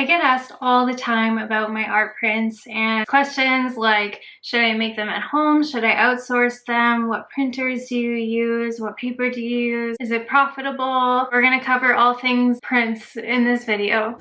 I get asked all the time about my art prints and questions like, should I make them at home? Should I outsource them? What printers do you use? What paper do you use? Is it profitable? We're gonna cover all things prints in this video.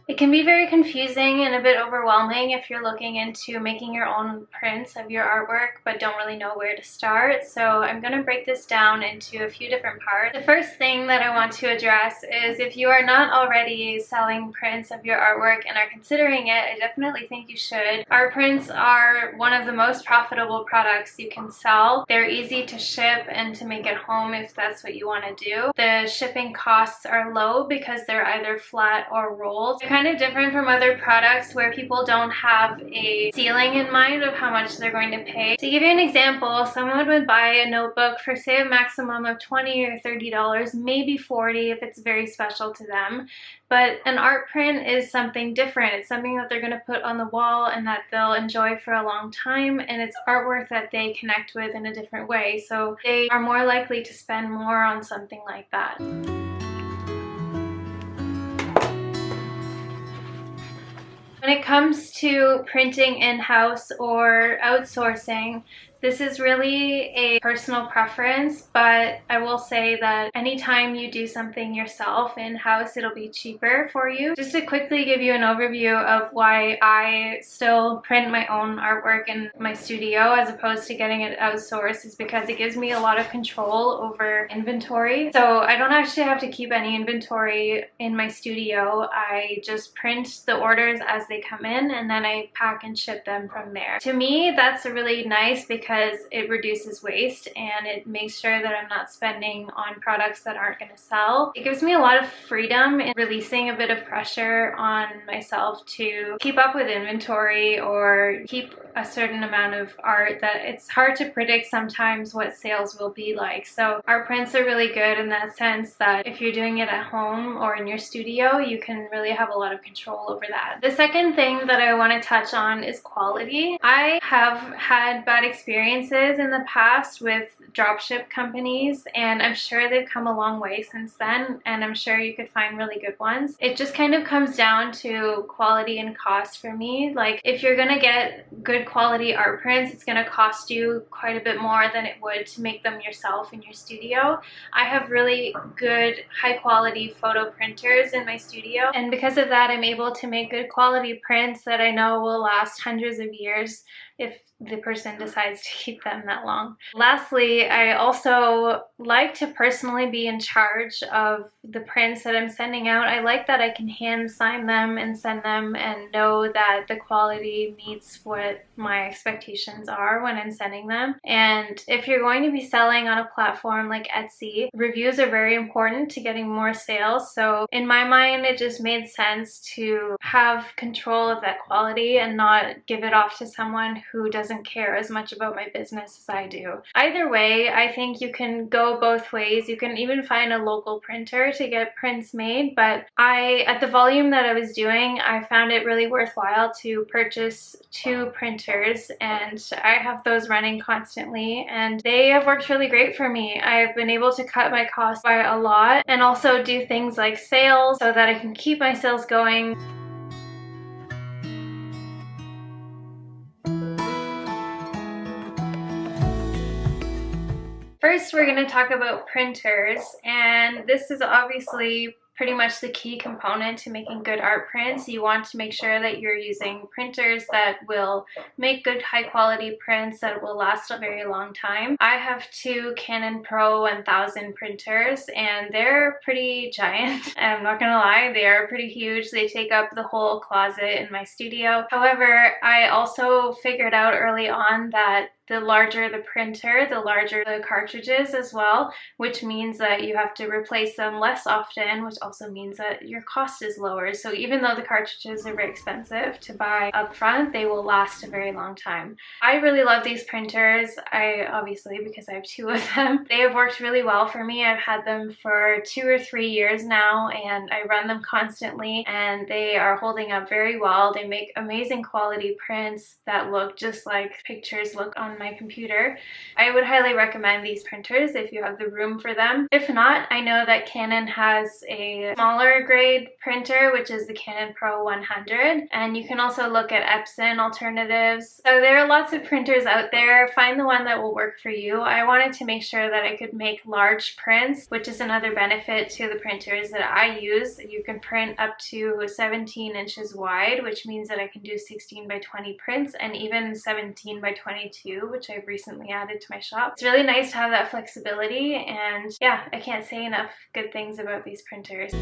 It can be very confusing and a bit overwhelming if you're looking into making your own prints of your artwork but don't really know where to start. So I'm going to break this down into a few different parts. The first thing that I want to address is if you are not already selling prints of your artwork and are considering it, I definitely think you should. Art prints are one of the most profitable products you can sell. They're easy to ship and to make at home if that's what you want to do. The shipping costs are low because they're either flat or rolled. They're kind of different from other products where people don't have a ceiling in mind of how much they're going to pay. To give you an example, someone would buy a notebook for say a maximum of $20 or $30, maybe $40 if it's very special to them. But an art print is something different. It's something that they're going to put on the wall and that they'll enjoy for a long time, and it's artwork that they connect with in a different way. So they are more likely to spend more on something like that. When it comes to printing in-house or outsourcing, this is really a personal preference, but I will say that anytime you do something yourself in-house, it'll be cheaper for you. Just to quickly give you an overview of why I still print my own artwork in my studio as opposed to getting it outsourced is because it gives me a lot of control over inventory. So I don't actually have to keep any inventory in my studio. I just print the orders as they come in and then I pack and ship them from there. To me, that's really nice because it reduces waste and it makes sure that I'm not spending on products that aren't going to sell. It gives me a lot of freedom in releasing a bit of pressure on myself to keep up with inventory or keep a certain amount of art that it's hard to predict sometimes what sales will be like. So art prints are really good in that sense that if you're doing it at home or in your studio, you can really have a lot of control over that. The second thing that I want to touch on is quality. I have had bad experiences in the past with dropship companies, and I'm sure they've come a long way since then, and I'm sure you could find really good ones. It just kind of comes down to quality and cost for me. Like, if you're gonna get good quality art prints, it's gonna cost you quite a bit more than it would to make them yourself in your studio. I have really good high quality photo printers in my studio, and because of that I'm able to make good quality prints that I know will last hundreds of years if the person decides to keep them that long. Lastly, I also like to personally be in charge of the prints that I'm sending out. I like that I can hand sign them and send them and know that the quality meets what my expectations are when I'm sending them. And if you're going to be selling on a platform like Etsy, reviews are very important to getting more sales. So in my mind, it just made sense to have control of that quality and not give it off to someone who doesn't care as much about my business as I do. Either way, I think you can go both ways. You can even find a local printer to get prints made, but at the volume that I was doing, I found it really worthwhile to purchase 2 printers, and I have those running constantly, and they have worked really great for me. I've been able to cut my costs by a lot and also do things like sales so that I can keep my sales going. First, we're going to talk about printers, and this is obviously pretty much the key component to making good art prints. You want to make sure that you're using printers that will make good high quality prints that will last a very long time. I have 2 Canon Pro 1000 printers and they're pretty giant. I'm not gonna lie, they are pretty huge. They take up the whole closet in my studio. However, I also figured out early on that the larger the printer, the larger the cartridges as well, which means that you have to replace them less often, which also means that your cost is lower. So even though the cartridges are very expensive to buy upfront, they will last a very long time. I really love these printers. Obviously, because I have two of them. They have worked really well for me. I've had them for 2 or 3 years now, and I run them constantly, and they are holding up very well. They make amazing quality prints that look just like pictures look on my computer. I would highly recommend these printers if you have the room for them. If not, I know that Canon has a smaller grade printer, which is the Canon Pro 100, and you can also look at Epson alternatives. So there are lots of printers out there. Find the one that will work for you. I wanted to make sure that I could make large prints, which is another benefit to the printers that I use. You can print up to 17 inches wide, which means that I can do 16 by 20 prints, and even 17 by 22, which I've recently added to my shop. It's really nice to have that flexibility, and yeah, I can't say enough good things about these printers.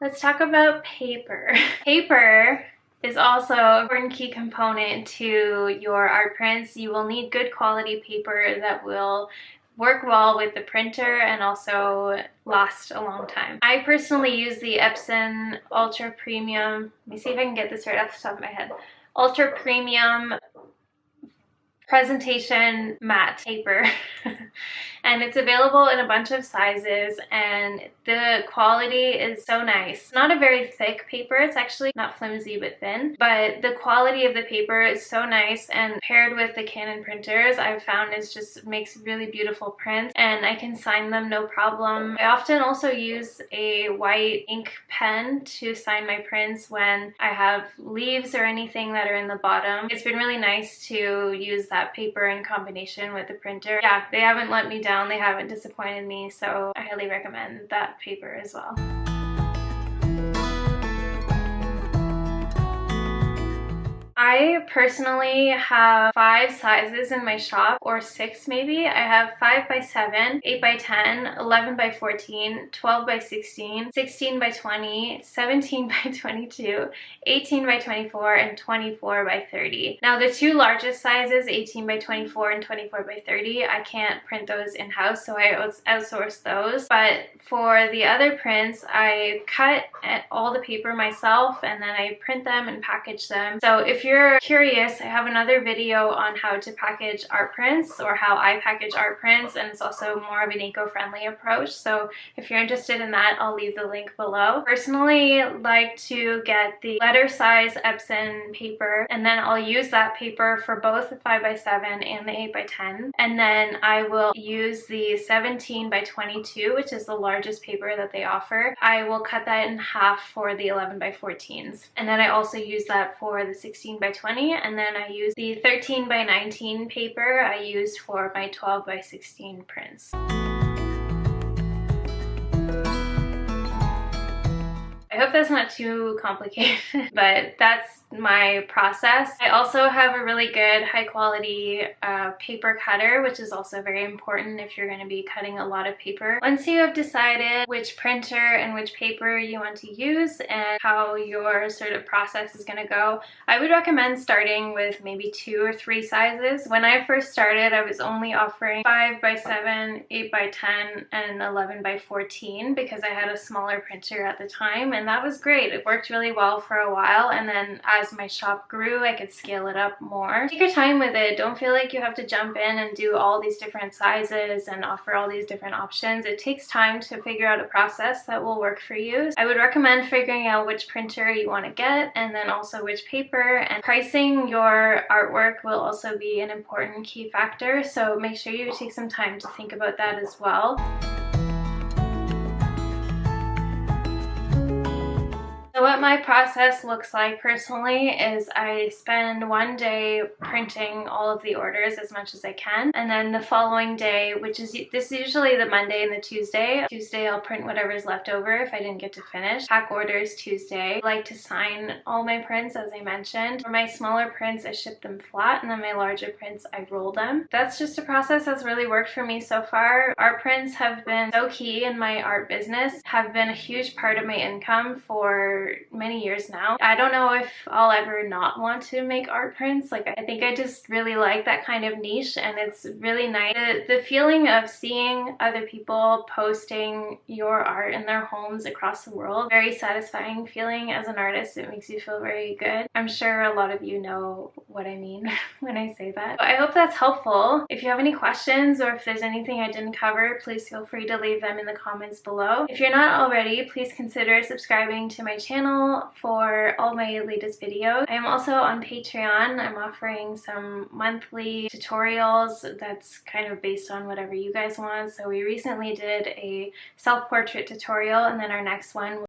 Let's talk about paper. Paper is also an important key component to your art prints. You will need good quality paper that will work well with the printer and also last a long time. I personally use the Epson Ultra Premium, let me see if I can get this right off the top of my head, Ultra Premium Presentation Matte paper. And it's available in a bunch of sizes, and the quality is so nice. Not a very thick paper, it's actually not flimsy but thin, but the quality of the paper is so nice, and paired with the Canon printers I've found is just makes really beautiful prints, and I can sign them no problem. I often also use a white ink pen to sign my prints when I have leaves or anything that are in the bottom. It's been really nice to use that paper in combination with the printer. Yeah, they haven't let me down, they haven't disappointed me, so I highly recommend that paper as well. I personally have 5 sizes in my shop, or 6 maybe. I have 5 by 7, 8 by 10, 11 by 14, 12 by 16, 16 by 20, 17 by 22, 18 by 24, and 24 by 30. Now the 2 largest sizes, 18 by 24 and 24 by 30, I can't print those in-house, so I outsource those. But for the other prints, I cut all the paper myself, and then I print them and package them. So if you're curious, I have another video on how to package art prints, or how I package art prints, and it's also more of an eco-friendly approach. So if you're interested in that, I'll leave the link below. Personally, like to get the letter size Epson paper, and then I'll use that paper for both the 5 by 7 and the 8 by 10, and then I will use the 17 by 22, which is the largest paper that they offer. I will cut that in half for the 11 by 14s, and then I also use that for the 16 by 20, and then I use the 13 by 19 paper I used for my 12 by 16 prints. I hope that's not too complicated, but that's my process. I also have a really good high quality paper cutter, which is also very important if you're going to be cutting a lot of paper. Once you have decided which printer and which paper you want to use and how your sort of process is going to go, I would recommend starting with maybe 2 or 3 sizes. When I first started, I was only offering 5 by 7, 8 by 10, and 11 by 14 because I had a smaller printer at the time, and that was great. It worked really well for a while, and then as my shop grew, I could scale it up more. Take your time with it. Don't feel like you have to jump in and do all these different sizes and offer all these different options. It takes time to figure out a process that will work for you. I would recommend figuring out which printer you want to get, and then also which paper, and pricing your artwork will also be an important key factor, so make sure you take some time to think about that as well. So what my process looks like personally is I spend one day printing all of the orders as much as I can, and then the following day, which is this is usually the Monday and the Tuesday. Tuesday I'll print whatever's left over if I didn't get to finish. Pack orders Tuesday. I like to sign all my prints, as I mentioned. For my smaller prints, I ship them flat, and then my larger prints, I roll them. That's just a process that's really worked for me so far. Art prints have been so key in my art business, have been a huge part of my income for many years now. I don't know if I'll ever not want to make art prints. Like, I think I just really like that kind of niche, and it's really nice. The feeling of seeing other people posting your art in their homes across the world, very satisfying feeling as an artist. It makes you feel very good. I'm sure a lot of you know what I mean when I say that. I hope that's helpful. If you have any questions or if there's anything I didn't cover, please feel free to leave them in the comments below. If you're not already, please consider subscribing to my channel for all my latest videos. I am also on Patreon. I'm offering some monthly tutorials that's kind of based on whatever you guys want. So we recently did a self-portrait tutorial, and then our next one